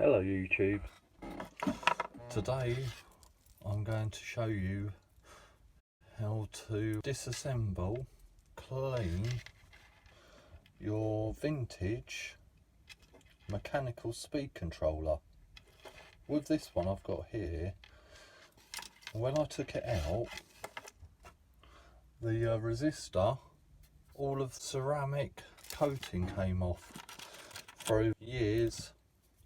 Hello YouTube. Today I'm going to show you how to disassemble, clean your vintage mechanical speed controller. With this one I've got here, when I took it out, the resistor, all of the ceramic coating came off through years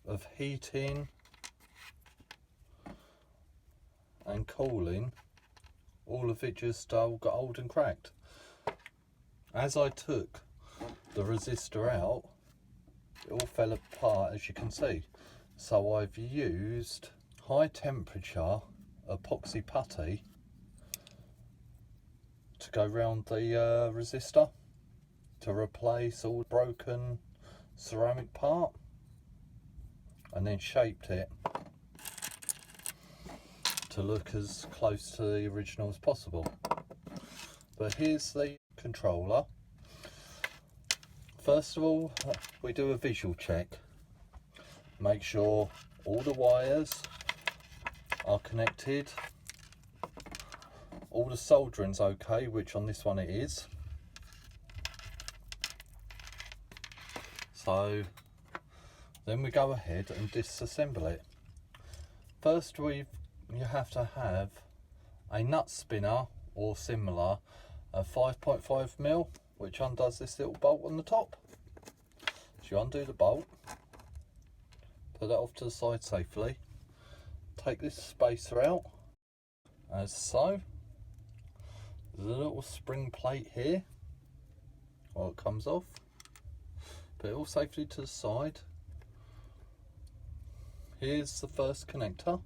of heating and cooling. All of it just got old and cracked. As I took the resistor out, it all fell apart, as you can see. So I've used high temperature epoxy putty to go round the resistor to replace all broken ceramic part, and then shaped it to look as close to the original as possible. But here's the controller. First of all, we do a visual check. Make sure all the wires are connected, all the soldering's okay, which on this one it is. So then we go ahead and disassemble it. First you have to have a nut spinner or similar, a 5.5mm, which undoes this little bolt on the top. So you undo the bolt, put that off to the side safely, take this spacer out, as so. There's a little spring plate here, while it comes off. Put it all safely to the side. Here's the first connector.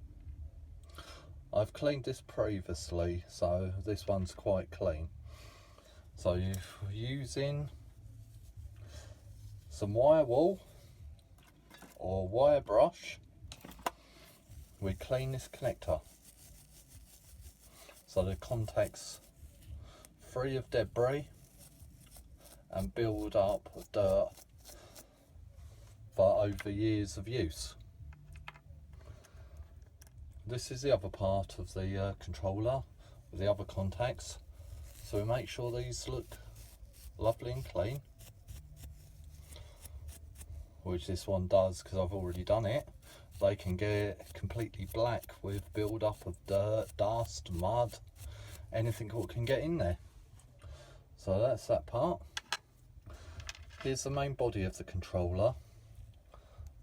I've cleaned this previously, so this one's quite clean. So you're using some wire wool or wire brush. We clean this connector so the contact's free of debris and build up dirt for over years of use. This is the other part of the controller with the other contacts. So we make sure these look lovely and clean, which this one does because I've already done it. They can get completely black with build up of dirt, dust, mud, anything that can get in there. So that's that part. Here's the main body of the controller.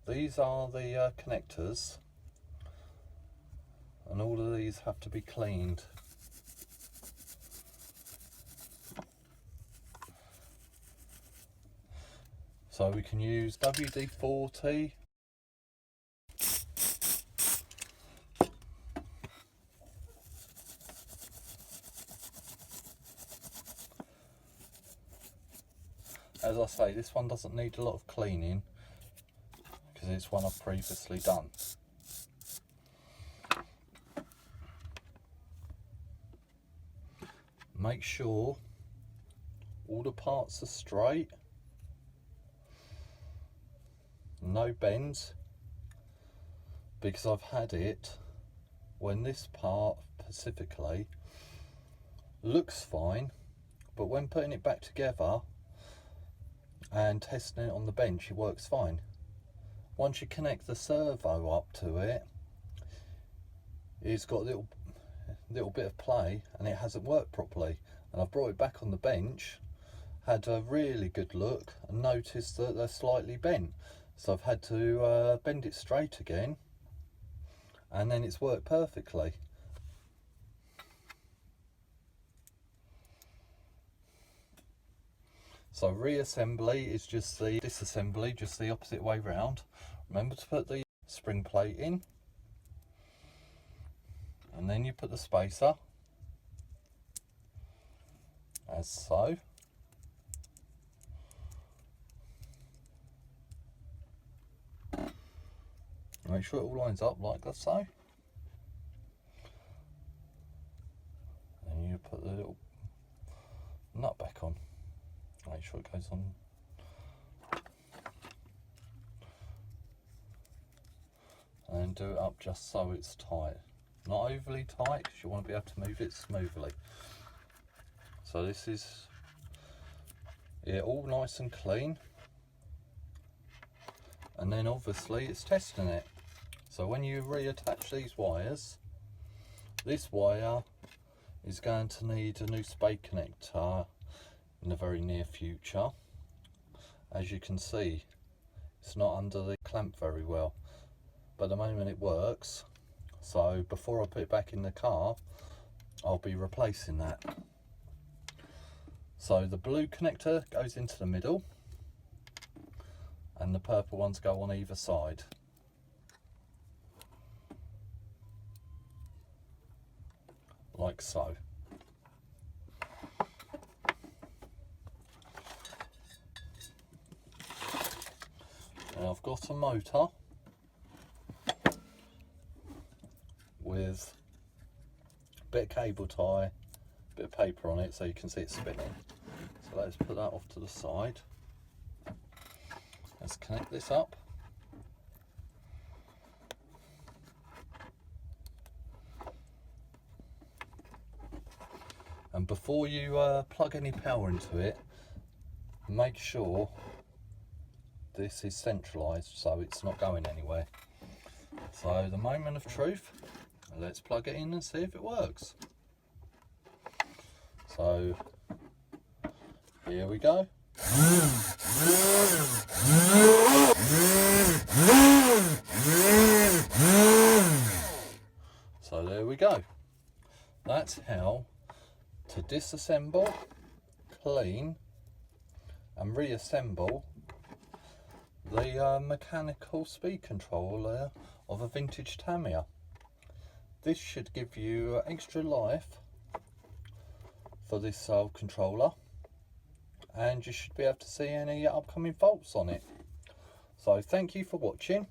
These are the connectors, and all of these have to be cleaned. So we can use WD-40 . As I say, this one doesn't need a lot of cleaning because it's one I've previously done. Make sure all the parts are straight, no bends, because I've had it when this part specifically looks fine, but when putting it back together and testing it on the bench, it works fine. Once you connect the servo up to it, it's got a little bit of play and it hasn't worked properly. And I've brought it back on the bench, had a really good look and noticed that they're slightly bent. So I've had to bend it straight again, and then it's worked perfectly. So reassembly is just the disassembly, just the opposite way round. Remember to put the spring plate in, and then you put the spacer, as so. Make sure it all lines up like so. And you put the little nut back on. Make sure it goes on and do it up just so it's tight. Not overly tight, because you want to be able to move it smoothly. So this is it, all nice and clean. And then obviously it's testing it. So when you reattach these wires, this wire is going to need a new spade connector in the very near future. As you can see, it's not under the clamp very well, but at the moment it works. So before I put it back in the car, I'll be replacing that. So the blue connector goes into the middle and the purple ones go on either side. Like so. And I've got a motor with a bit of cable tie, a bit of paper on it so you can see it spinning. So let's put that off to the side. Let's connect this up. And before you plug any power into it, make sure this is centralised so it's not going anywhere. So the moment of truth, let's plug it in and see if it works. So here we go. So there we go. That's how to disassemble, clean and reassemble the mechanical speed controller of a vintage Tamiya. This should give you extra life for this controller, and you should be able to see any upcoming faults on it. So thank you for watching.